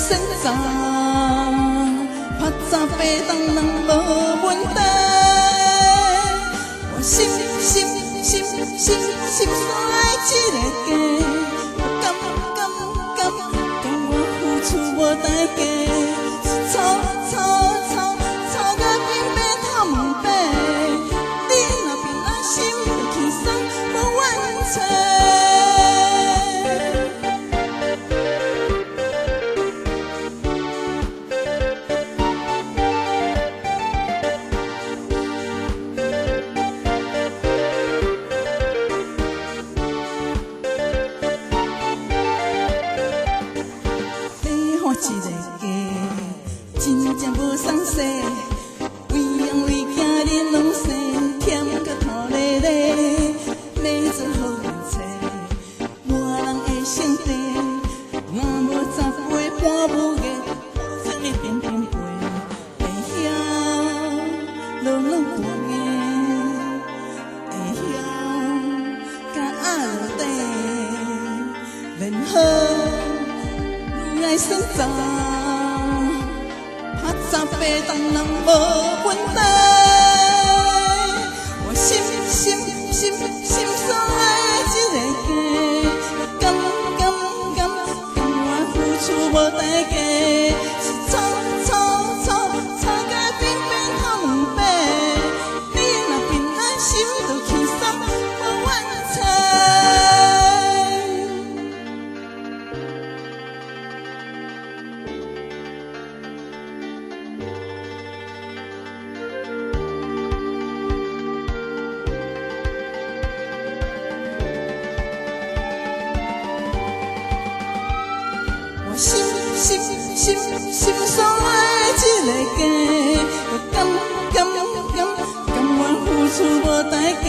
选择，拍早爬当人无问题。我心所爱这个家，甘我付出无代价，吵到平白透问白，你若平安心就轻松无怨嗟。一个家，真正无送世，为养为囝恁拢生，欠甲拖累累，要做好运势，无人会胜地，若无十岁半母月，真会颠颠背，会晓落大硬，会晓甲压落底，然后。爱选择，拍早爬当人无问题。我心所爱这个家，甘我付出无代价，吵甲平白透问白，你若平安心就轻松无怨嗟。心所爱这个家，甘我付出无代价。